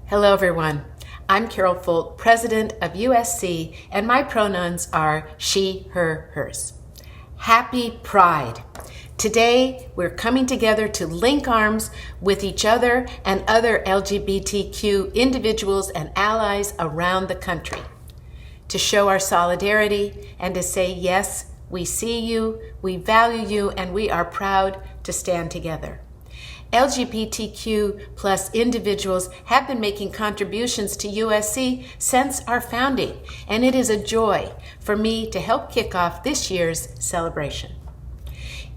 Hello, everyone. I'm Carol Folt, president of USC, and my pronouns are she, her, hers. Happy Pride. Today, we're coming together to link arms with each other and other LGBTQ individuals and allies around the country to show our solidarity and to say, yes, we see you, we value you, and we are proud to stand together. LGBTQ plus individuals have been making contributions to USC since our founding, and it is a joy for me to help kick off this year's celebration.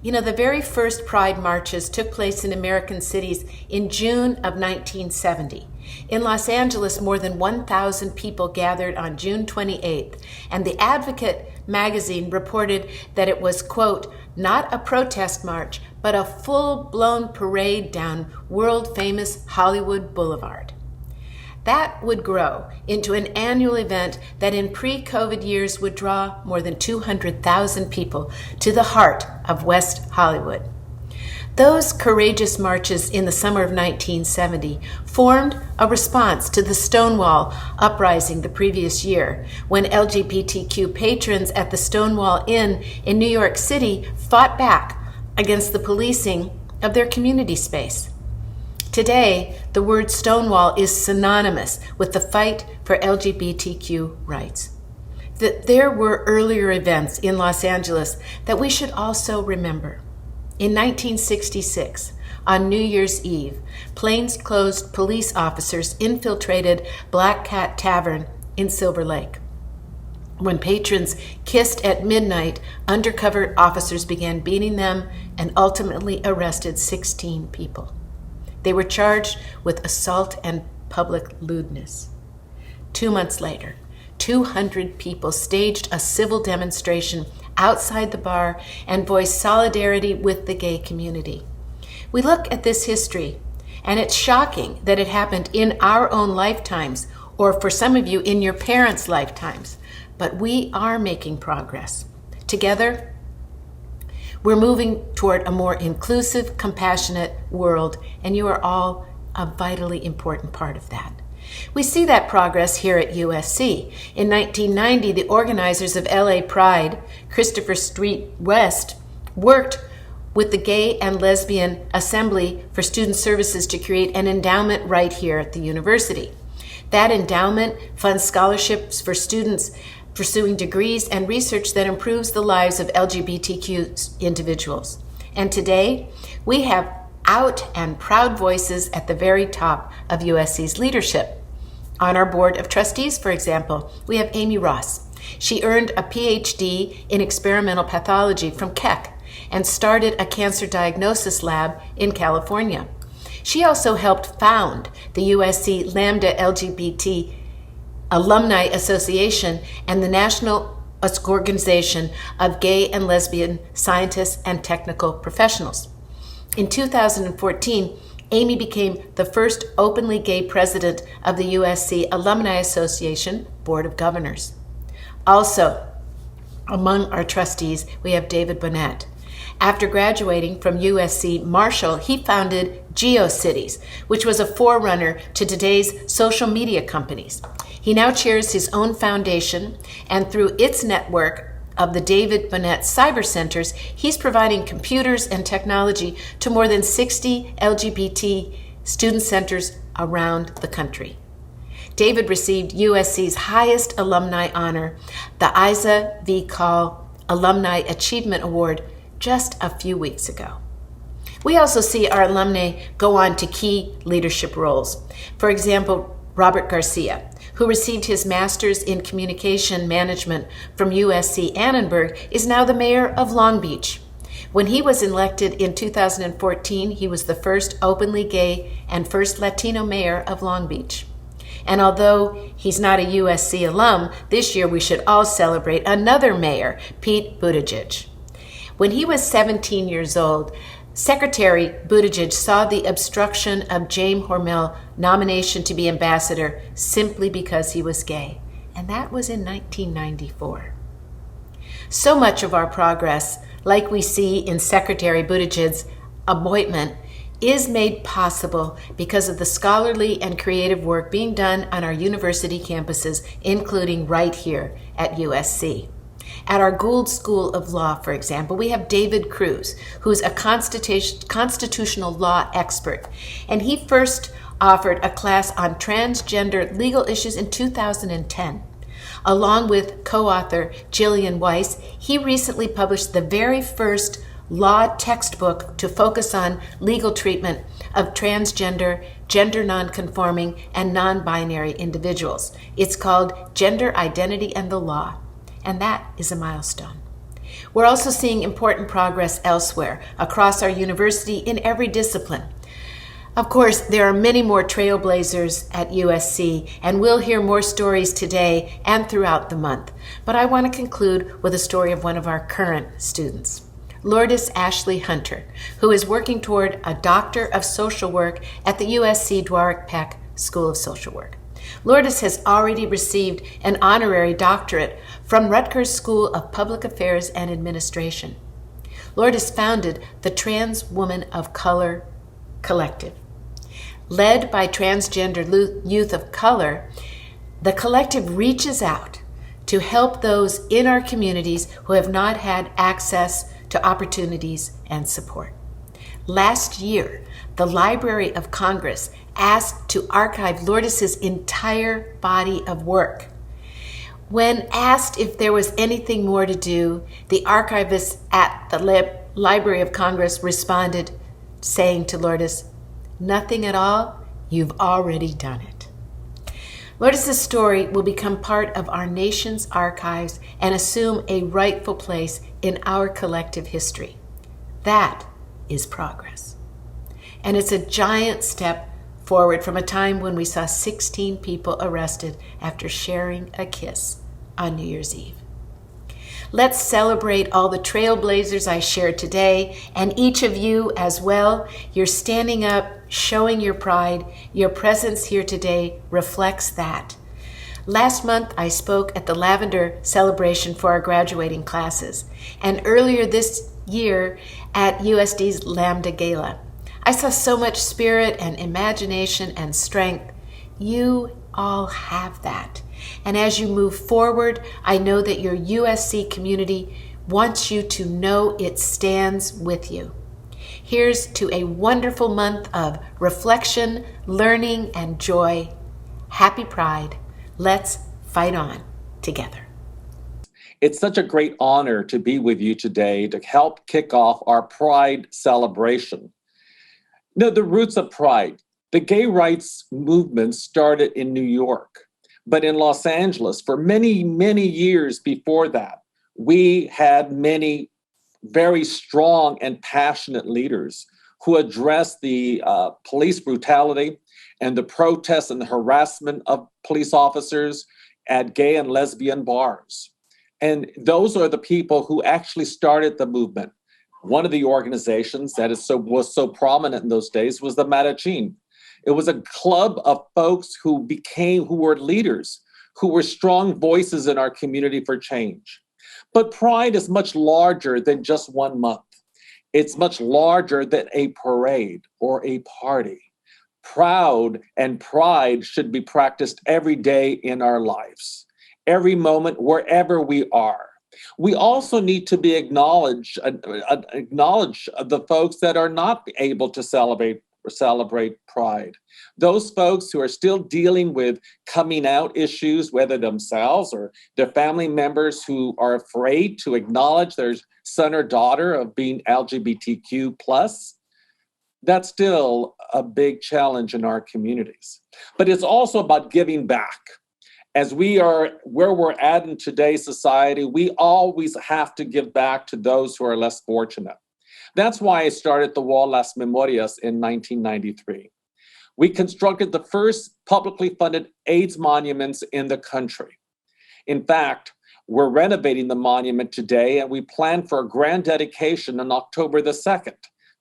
You know, the very first Pride marches took place in American cities in June of 1970. In Los Angeles, more than 1,000 people gathered on June 28th, and The Advocate magazine reported that it was, quote, not a protest march, but a full-blown parade down world-famous Hollywood Boulevard. That would grow into an annual event that in pre-COVID years would draw more than 200,000 people to the heart of West Hollywood. Those courageous marches in the summer of 1970 formed a response to the Stonewall uprising the previous year, when LGBTQ patrons at the Stonewall Inn in New York City fought back against the policing of their community space. Today, the word Stonewall is synonymous with the fight for LGBTQ rights. There were earlier events in Los Angeles that we should also remember. In 1966, on New Year's Eve, plainclothes police officers infiltrated Black Cat Tavern in Silver Lake. When patrons kissed at midnight, undercover officers began beating them and ultimately arrested 16 people. They were charged with assault and public lewdness. 2 months later, 200 people staged a civil demonstration outside the bar and voiced solidarity with the gay community. We look at this history, and it's shocking that it happened in our own lifetimes, or for some of you, in your parents' lifetimes. But we are making progress. Together, we're moving toward a more inclusive, compassionate world, and you are all a vitally important part of that. We see that progress here at USC. In 1990, the organizers of LA Pride, Christopher Street West, worked with the Gay and Lesbian Assembly for Student Services to create an endowment right here at the university. That endowment funds scholarships for students pursuing degrees and research that improves the lives of LGBTQ individuals. And today, we have out and proud voices at the very top of USC's leadership. On our board of trustees, for example, we have Amy Ross. She earned a PhD in experimental pathology from Keck and started a cancer diagnosis lab in California. She also helped found the USC Lambda LGBT Alumni Association and the National Organization of Gay and Lesbian Scientists and Technical Professionals. In 2014, Amy became the first openly gay president of the USC Alumni Association Board of Governors. Also, among our trustees, we have David Bonnet. After graduating from USC Marshall, he founded GeoCities, which was a forerunner to today's social media companies. He now chairs his own foundation, and through its network of the David Bonnet Cyber Centers, he's providing computers and technology to more than 60 LGBT student centers around the country. David received USC's highest alumni honor, the Isa V. Call Alumni Achievement Award, just a few weeks ago. We also see our alumni go on to key leadership roles. For example, Robert Garcia, who received his master's in communication management from USC Annenberg, is now the mayor of Long Beach. When he was elected in 2014, he was the first openly gay and first Latino mayor of Long Beach. And although he's not a USC alum, this year we should all celebrate another mayor, Pete Buttigieg. When he was 17 years old, Secretary Buttigieg saw the obstruction of James Hormel nomination to be ambassador simply because he was gay, and that was in 1994. So much of our progress, like we see in Secretary Buttigieg's appointment, is made possible because of the scholarly and creative work being done on our university campuses, including right here at USC. At our Gould School of Law, for example, we have David Cruz, who's a constitutional law expert, and he first offered a class on transgender legal issues in 2010. Along with co-author Jillian Weiss, he recently published the very first law textbook to focus on legal treatment of transgender, gender nonconforming, and non-binary individuals. It's called Gender Identity and the Law, and that is a milestone. We're also seeing important progress elsewhere across our university in every discipline. Of course, there are many more trailblazers at USC, and we'll hear more stories today and throughout the month. But I want to conclude with a story of one of our current students, Lourdes Ashley Hunter, who is working toward a Doctor of Social Work at the USC Dworak Peck School of Social Work. Lourdes has already received an honorary doctorate from Rutgers School of Public Affairs and Administration. Lourdes founded the Trans Woman of Color Collective. Led by transgender youth of color, the collective reaches out to help those in our communities who have not had access to opportunities and support. Last year, the Library of Congress asked to archive Lourdes's entire body of work. When asked if there was anything more to do, the archivist at the Library of Congress responded, saying to Lourdes, "Nothing at all, you've already done it." Lourdes's story will become part of our nation's archives and assume a rightful place in our collective history. That is progress. And it's a giant step forward from a time when we saw 16 people arrested after sharing a kiss on New Year's Eve. Let's celebrate all the trailblazers I shared today, and each of you as well. You're standing up, showing your pride. Your presence here today reflects that. Last month, I spoke at the Lavender celebration for our graduating classes, and earlier this year at USD's Lambda Gala. I saw so much spirit and imagination and strength. You all have that. And as you move forward, I know that your USC community wants you to know it stands with you. Here's to a wonderful month of reflection, learning, and joy. Happy Pride. Let's fight on together. It's such a great honor to be with you today to help kick off our Pride celebration. The roots of Pride. The gay rights movement started in New York, but in Los Angeles for many, many years before that, we had many very strong and passionate leaders who addressed the police brutality and the protests and the harassment of police officers at gay and lesbian bars. And those are the people who actually started the movement. One of the organizations that was so prominent in those days was the Mattachine. It was a club of folks who were leaders, who were strong voices in our community for change. But Pride is much larger than just 1 month. It's much larger than a parade or a party. Proud and pride should be practiced every day in our lives, every moment, wherever we are. We also need to be acknowledge the folks that are not able to celebrate Pride. Those folks who are still dealing with coming out issues, whether themselves or their family members who are afraid to acknowledge their son or daughter of being LGBTQ+, that's still a big challenge in our communities. But it's also about giving back. As we are where we're at in today's society, we always have to give back to those who are less fortunate. That's why I started the Wall Las Memorias in 1993. We constructed the first publicly funded AIDS monuments in the country. In fact, we're renovating the monument today, and we plan for a grand dedication on October the 2nd,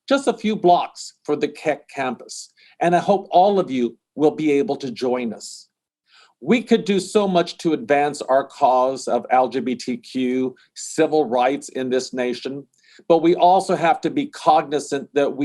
just a few blocks for the Keck campus. And I hope all of you will be able to join us. We could do so much to advance our cause of LGBTQ civil rights in this nation, but we also have to be cognizant that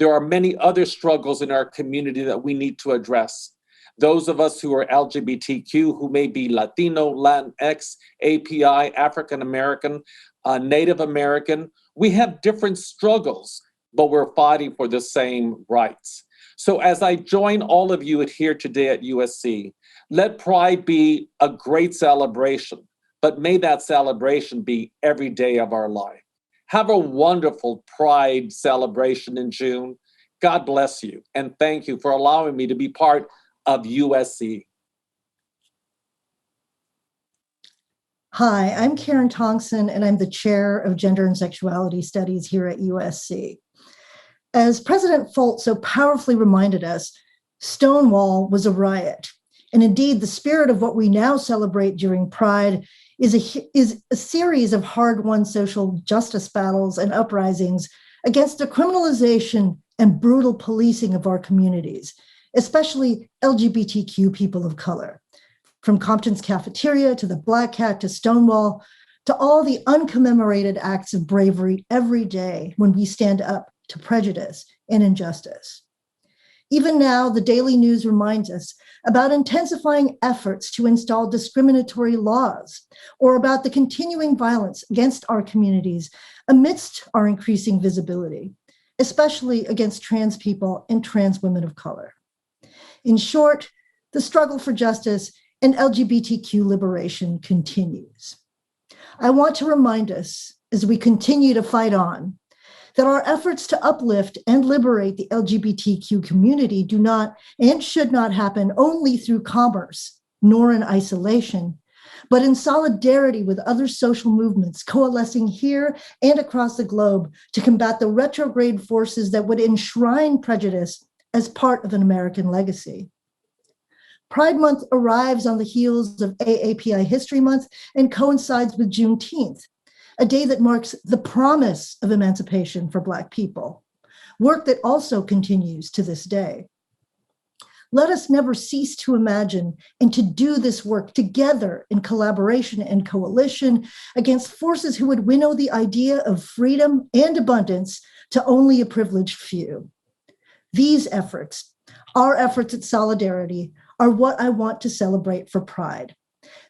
There are many other struggles in our community that we need to address. Those of us who are LGBTQ, who may be Latino, Latinx, API, African American, Native American, we have different struggles, but we're fighting for the same rights. So as I join all of you here today at USC, let Pride be a great celebration, but may that celebration be every day of our life. Have a wonderful Pride celebration in June. God bless you, and thank you for allowing me to be part of USC. Hi, I'm Karen Tongson, and I'm the chair of Gender and Sexuality Studies here at USC. As President Folt so powerfully reminded us, Stonewall was a riot. And indeed, the spirit of what we now celebrate during Pride is a series of hard-won social justice battles and uprisings against the criminalization and brutal policing of our communities, especially LGBTQ people of color. From Compton's cafeteria to the Black Cat to Stonewall, to all the uncommemorated acts of bravery every day when we stand up to prejudice and injustice. Even now, the Daily News reminds us about intensifying efforts to install discriminatory laws, or about the continuing violence against our communities amidst our increasing visibility, especially against trans people and trans women of color. In short, the struggle for justice and LGBTQ liberation continues. I want to remind us, as we continue to fight on, that our efforts to uplift and liberate the LGBTQ community do not and should not happen only through commerce, nor in isolation, but in solidarity with other social movements coalescing here and across the globe to combat the retrograde forces that would enshrine prejudice as part of an American legacy. Pride Month arrives on the heels of AAPI History Month and coincides with Juneteenth, a day that marks the promise of emancipation for Black people, work that also continues to this day. Let us never cease to imagine and to do this work together in collaboration and coalition against forces who would winnow the idea of freedom and abundance to only a privileged few. These efforts, our efforts at Solidarity, are what I want to celebrate for Pride.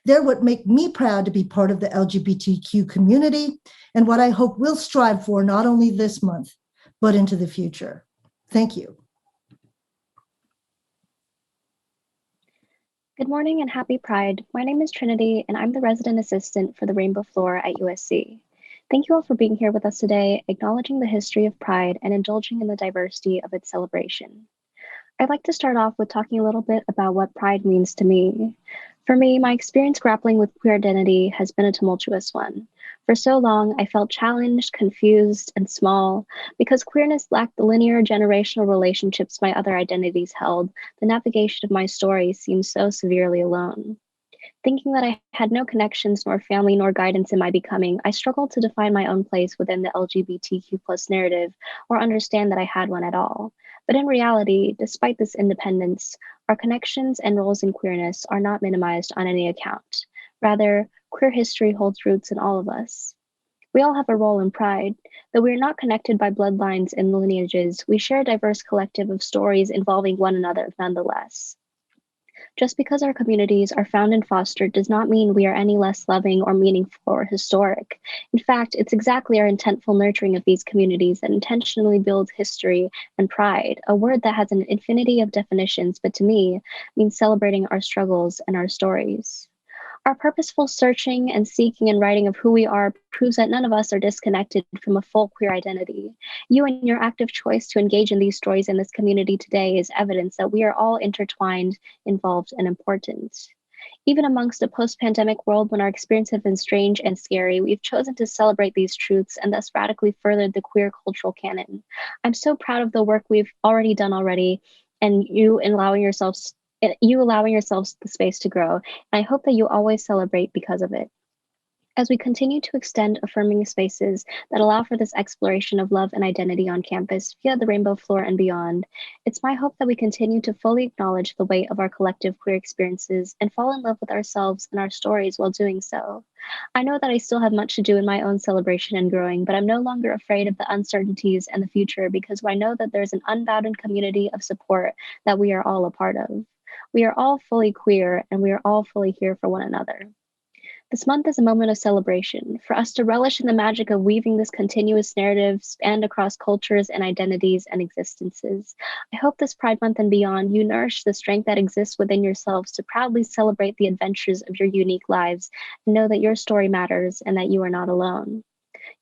They're what make me proud to be part of the LGBTQ community and what I hope we'll strive for not only this month, but into the future. Thank you. Good morning and happy Pride. My name is Trinity and I'm the resident assistant for the Rainbow Floor at USC. Thank you all for being here with us today, acknowledging the history of Pride and indulging in the diversity of its celebration. I'd like to start off with talking a little bit about what Pride means to me. For me, my experience grappling with queer identity has been a tumultuous one. For so long, I felt challenged, confused, and small. Because queerness lacked the linear generational relationships my other identities held, the navigation of my story seemed so severely alone. Thinking that I had no connections, nor family, nor guidance in my becoming, I struggled to define my own place within the LGBTQ+ narrative or understand that I had one at all. But in reality, despite this independence, our connections and roles in queerness are not minimized on any account. Rather, queer history holds roots in all of us. We all have a role in Pride. Though we are not connected by bloodlines and lineages, we share a diverse collective of stories involving one another nonetheless. Just because our communities are found and fostered does not mean we are any less loving or meaningful or historic. In fact, it's exactly our intentful nurturing of these communities that intentionally builds history and pride, a word that has an infinity of definitions, but to me, means celebrating our struggles and our stories. Our purposeful searching and seeking and writing of who we are proves that none of us are disconnected from a full queer identity. You and your active choice to engage in these stories in this community today is evidence that we are all intertwined, involved, and important. Even amongst a post-pandemic world when our experiences have been strange and scary, we've chosen to celebrate these truths and thus radically furthered the queer cultural canon. I'm so proud of the work we've already done and you allowing yourselves the space to grow. And I hope that you always celebrate because of it. As we continue to extend affirming spaces that allow for this exploration of love and identity on campus via the Rainbow Floor and beyond, it's my hope that we continue to fully acknowledge the weight of our collective queer experiences and fall in love with ourselves and our stories while doing so. I know that I still have much to do in my own celebration and growing, but I'm no longer afraid of the uncertainties and the future because I know that there's an unbounded community of support that we are all a part of. We are all fully queer and we are all fully here for one another. This month is a moment of celebration for us to relish in the magic of weaving this continuous narrative spanned across cultures and identities and existences. I hope this Pride Month and beyond, you nourish the strength that exists within yourselves to proudly celebrate the adventures of your unique lives and know that your story matters and that you are not alone.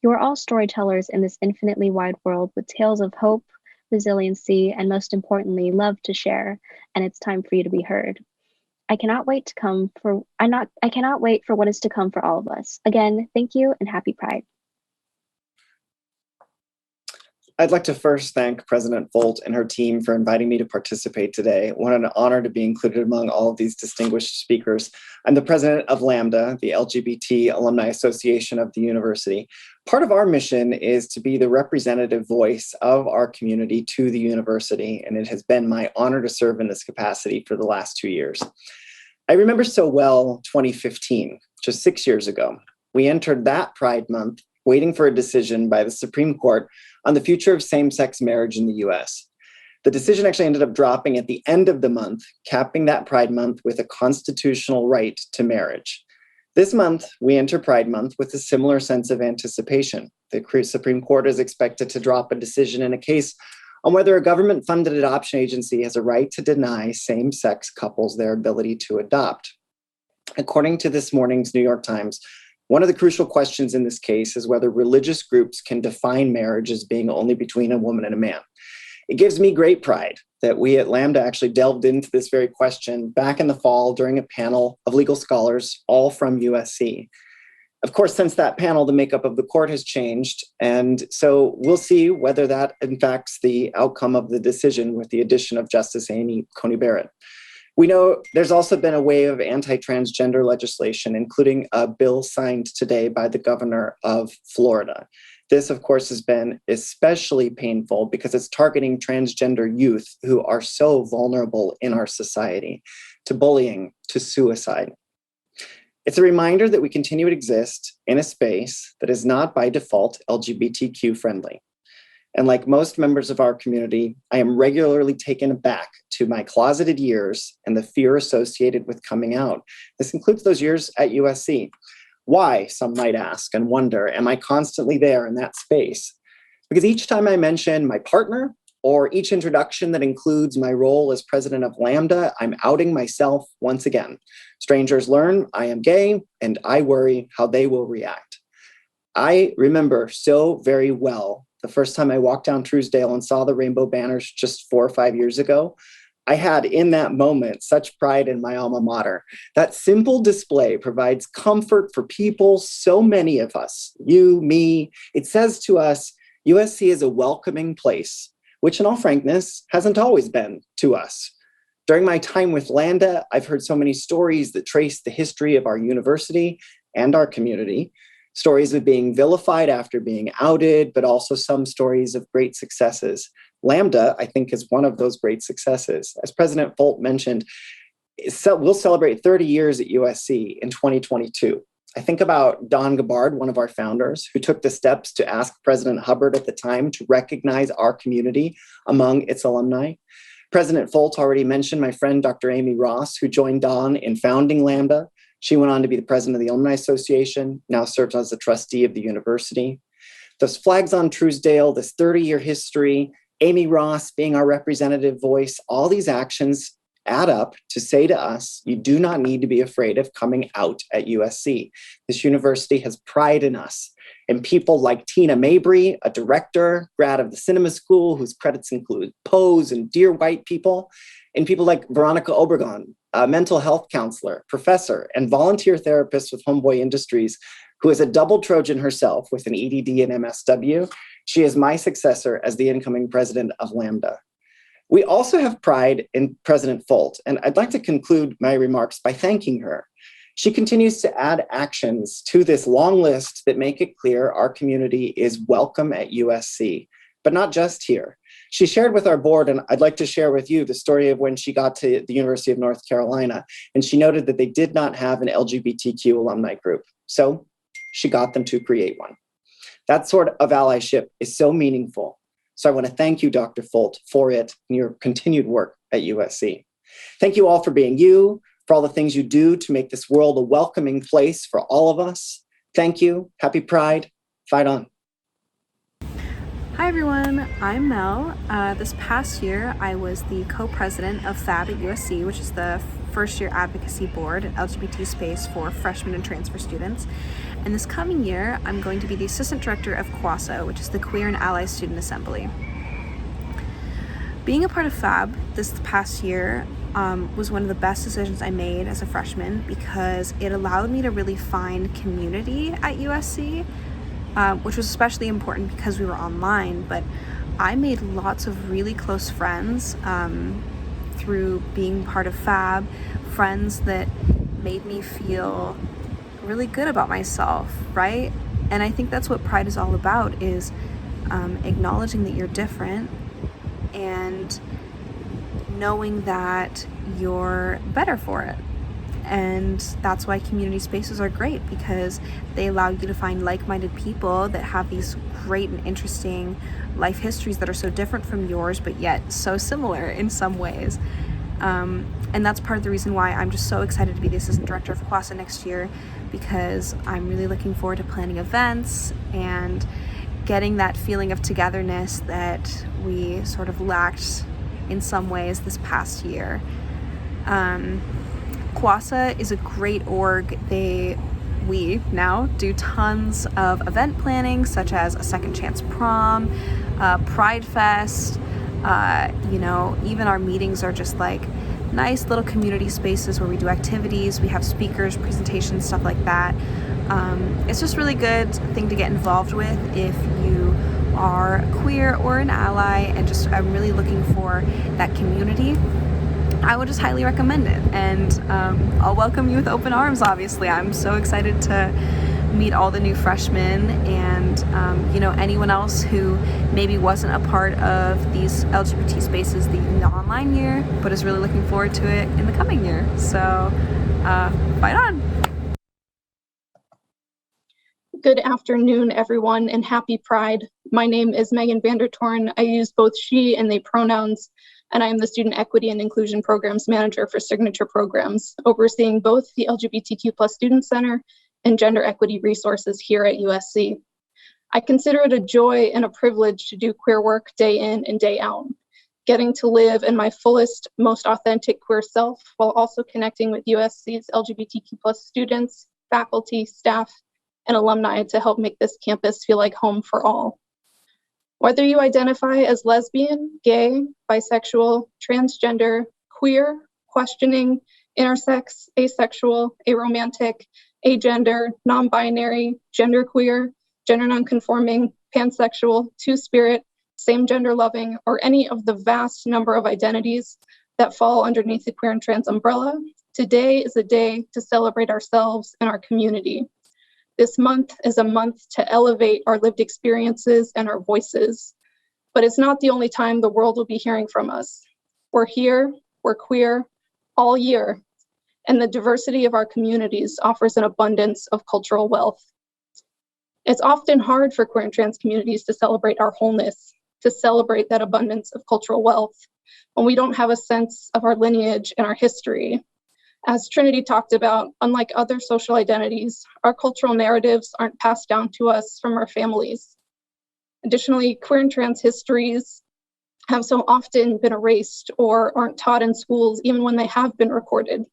You are all storytellers in this infinitely wide world with tales of hope, resiliency, and most importantly, love to share, and it's time for you to be heard. I cannot wait for what is to come for all of us. Again, thank you and happy Pride. I'd like to first thank President Folt and her team for inviting me to participate today. What an honor to be included among all of these distinguished speakers. I'm the president of Lambda, the LGBT Alumni Association of the university. Part of our mission is to be the representative voice of our community to the university, and it has been my honor to serve in this capacity for the last 2 years. I remember so well 2015, just 6 years ago. We entered that Pride Month waiting for a decision by the Supreme Court on the future of same-sex marriage in the US. The decision actually ended up dropping at the end of the month, capping that Pride Month with a constitutional right to marriage. This month, we enter Pride Month with a similar sense of anticipation. The Supreme Court is expected to drop a decision in a case on whether a government-funded adoption agency has a right to deny same-sex couples their ability to adopt. According to this morning's New York Times, one of the crucial questions in this case is whether religious groups can define marriage as being only between a woman and a man. It gives me great pride that we at Lambda actually delved into this very question back in the fall during a panel of legal scholars, all from USC. Of course, since that panel, the makeup of the court has changed. And so we'll see whether that impacts the outcome of the decision with the addition of Justice Amy Coney Barrett. We know there's also been a wave of anti-transgender legislation, including a bill signed today by the governor of Florida. This, of course, has been especially painful because it's targeting transgender youth who are so vulnerable in our society to bullying, to suicide. It's a reminder that we continue to exist in a space that is not by default LGBTQ friendly. And like most members of our community, I am regularly taken aback to my closeted years and the fear associated with coming out. This includes those years at USC. Why, some might ask and wonder, am I constantly there in that space? Because each time I mention my partner or each introduction that includes my role as president of Lambda, I'm outing myself once again. Strangers learn I am gay, and I worry how they will react. I remember so very well the first time I walked down Truesdale and saw the rainbow banners just 4 or 5 years ago. I had in that moment such pride in my alma mater. That simple display provides comfort for people, so many of us, you, me. It says to us, USC is a welcoming place, which in all frankness hasn't always been to us. During my time with Lambda, I've heard so many stories that trace the history of our university and our community. Stories of being vilified after being outed, but also some stories of great successes. Lambda, I think, is one of those great successes. As President Folt mentioned, we'll celebrate 30 years at USC in 2022. I think about Don Gabbard, one of our founders, who took the steps to ask President Hubbard at the time to recognize our community among its alumni. President Folt already mentioned my friend, Dr. Amy Ross, who joined Don in founding Lambda. She went on to be the president of the Alumni Association, now serves as the trustee of the university. Those flags on Truesdale, this 30-year history, Amy Ross being our representative voice, all these actions add up to say to us, you do not need to be afraid of coming out at USC. This university has pride in us. And people like Tina Mabry, a director, grad of the cinema school, whose credits include Pose and Dear White People, and people like Veronica Obregon, a mental health counselor, professor, and volunteer therapist with Homeboy Industries, who is a double Trojan herself with an EDD and MSW. She is my successor as the incoming president of Lambda. We also have pride in President Folt, and I'd like to conclude my remarks by thanking her. She continues to add actions to this long list that make it clear our community is welcome at USC, but not just here. She shared with our board, and I'd like to share with you the story of when she got to the University of North Carolina, and she noted that they did not have an LGBTQ alumni group. So she got them to create one. That sort of allyship is so meaningful. So I want to thank you, Dr. Folt, for it and your continued work at USC. Thank you all for being you, for all the things you do to make this world a welcoming place for all of us. Thank you. Happy Pride. Fight on. Hi everyone, I'm Mel. This past year, I was the co-president of FAB at USC, which is the first year advocacy board, LGBT space for freshmen and transfer students. And this coming year, I'm going to be the assistant director of QASA, which is the Queer and Ally Student Assembly. Being a part of FAB this past year was one of the best decisions I made as a freshman because it allowed me to really find community at USC, which was especially important because we were online, but I made lots of really close friends through being part of FAB, friends that made me feel really good about myself, right? And I think that's what Pride is all about, is acknowledging that you're different and knowing that you're better for it. And that's why community spaces are great, because they allow you to find like-minded people that have these great and interesting life histories that are so different from yours, but yet so similar in some ways. And that's part of the reason why I'm just so excited to be the assistant director of QASA next year, because I'm really looking forward to planning events and getting that feeling of togetherness that we sort of lacked in some ways this past year. QASA is a great org. We now do tons of event planning, such as a Second Chance Prom, Pride Fest. Even our meetings are just like nice little community spaces where we do activities. We have speakers, presentations, stuff like that. It's just really good thing to get involved with if you are queer or an ally, and I'm really looking for that community. I would just highly recommend it, and I'll welcome you with open arms. Obviously, I'm so excited to meet all the new freshmen and anyone else who maybe wasn't a part of these LGBT spaces in the online year, but is really looking forward to it in the coming year. So, fight on! Good afternoon, everyone, and happy Pride. My name is Megan Vandertorn. I use both she and they pronouns, and I am the Student Equity and Inclusion Programs Manager for Signature Programs, overseeing both the LGBTQ+ Student Center and gender equity resources here at USC. I consider it a joy and a privilege to do queer work day in and day out, getting to live in my fullest, most authentic queer self while also connecting with USC's LGBTQ+ students, faculty, staff, and alumni to help make this campus feel like home for all. Whether you identify as lesbian, gay, bisexual, transgender, queer, questioning, intersex, asexual, aromantic, agender, non-binary, genderqueer, gender nonconforming, pansexual, two-spirit, same-gender loving, or any of the vast number of identities that fall underneath the queer and trans umbrella, today is a day to celebrate ourselves and our community. This month is a month to elevate our lived experiences and our voices, but it's not the only time the world will be hearing from us. We're here, we're queer, all year, and the diversity of our communities offers an abundance of cultural wealth. It's often hard for queer and trans communities to celebrate our wholeness, to celebrate that abundance of cultural wealth, when we don't have a sense of our lineage and our history. As Trinity talked about, unlike other social identities, our cultural narratives aren't passed down to us from our families. Additionally, queer and trans histories have so often been erased or aren't taught in schools even when they have been recorded.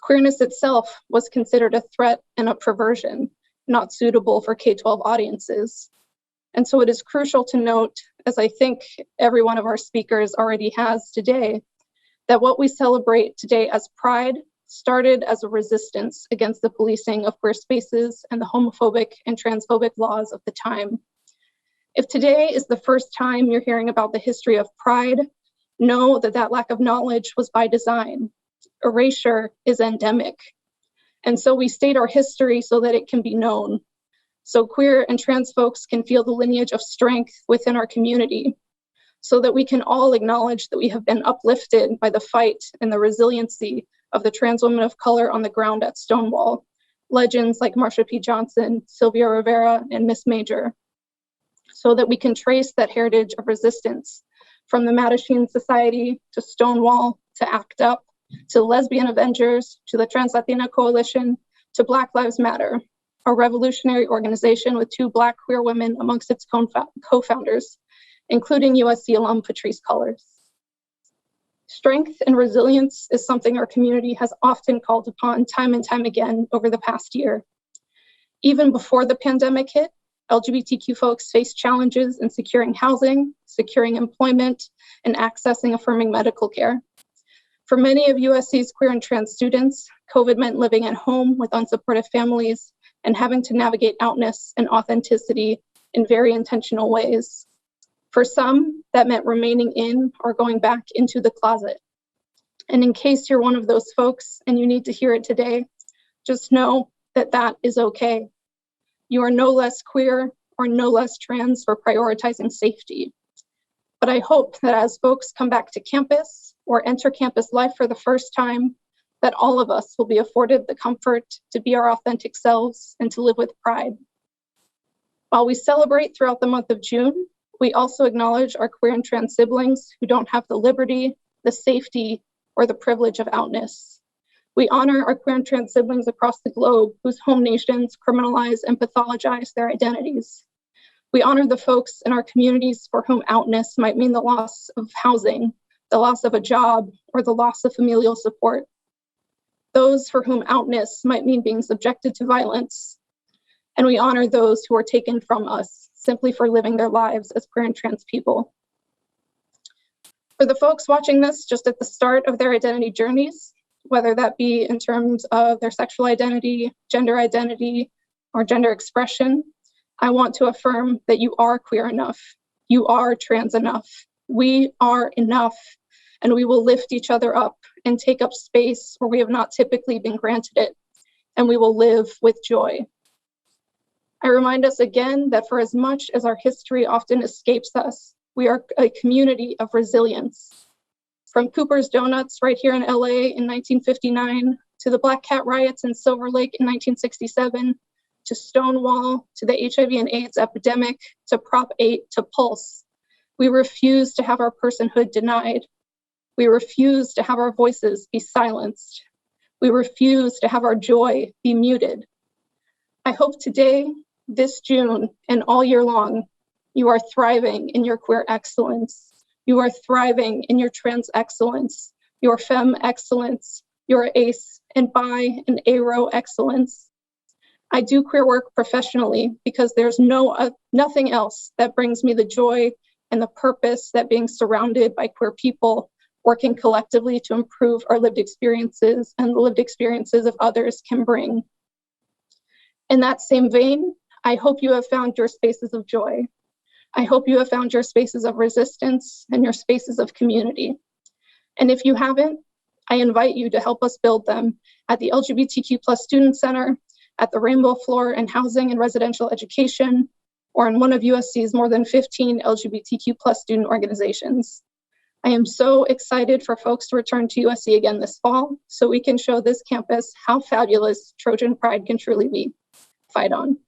Queerness itself was considered a threat and a perversion, not suitable for K-12 audiences. And so it is crucial to note, as I think every one of our speakers already has today, that what we celebrate today as Pride started as a resistance against the policing of queer spaces and the homophobic and transphobic laws of the time. If today is the first time you're hearing about the history of Pride, know that that lack of knowledge was by design. Erasure is endemic. And so we state our history so that it can be known, so queer and trans folks can feel the lineage of strength within our community, so that we can all acknowledge that we have been uplifted by the fight and the resiliency of the trans women of color on the ground at Stonewall, legends like Marsha P. Johnson, Sylvia Rivera, and Miss Major, so that we can trace that heritage of resistance from the Mattachine Society to Stonewall to ACT UP to Lesbian Avengers to the Trans Latina Coalition to Black Lives Matter, a revolutionary organization with 2 Black queer women amongst its co-founders, including USC alum Patrisse Cullors. Strength and resilience is something our community has often called upon time and time again over the past year. Even before the pandemic hit, LGBTQ folks faced challenges in securing housing, securing employment, and accessing affirming medical care. For many of USC's queer and trans students, COVID meant living at home with unsupportive families and having to navigate outness and authenticity in very intentional ways. For some, that meant remaining in or going back into the closet. And in case you're one of those folks and you need to hear it today, just know that that is okay. You are no less queer or no less trans for prioritizing safety. But I hope that as folks come back to campus or enter campus life for the first time, that all of us will be afforded the comfort to be our authentic selves and to live with pride. While we celebrate throughout the month of June, we also acknowledge our queer and trans siblings who don't have the liberty, the safety, or the privilege of outness. We honor our queer and trans siblings across the globe whose home nations criminalize and pathologize their identities. We honor the folks in our communities for whom outness might mean the loss of housing, the loss of a job, or the loss of familial support. Those for whom outness might mean being subjected to violence. And we honor those who are taken from us simply for living their lives as queer and trans people. For the folks watching this just at the start of their identity journeys, whether that be in terms of their sexual identity, or gender expression, I want to affirm that you are queer enough, you are trans enough, we are enough, and we will lift each other up and take up space where we have not typically been granted it, and we will live with joy. I remind us again that for as much as our history often escapes us, we are a community of resilience. From Cooper's Donuts right here in LA in 1959, to the Black Cat riots in Silver Lake in 1967, to Stonewall, to the HIV and AIDS epidemic, to Prop 8, to Pulse, we refuse to have our personhood denied. We refuse to have our voices be silenced. We refuse to have our joy be muted. I hope today, this June, and all year long, you are thriving in your queer excellence. You are thriving in your trans excellence, your femme excellence, your ace and bi and aro excellence. I do queer work professionally because there's nothing else that brings me the joy and the purpose that being surrounded by queer people working collectively to improve our lived experiences and the lived experiences of others can bring. In that same vein, I hope you have found your spaces of joy. I hope you have found your spaces of resistance and your spaces of community. And if you haven't, I invite you to help us build them at the LGBTQ+ Student Center, at the Rainbow Floor in Housing and Residential Education, or in one of USC's more than 15 LGBTQ+ student organizations. I am so excited for folks to return to USC again this fall so we can show this campus how fabulous Trojan Pride can truly be. Fight on.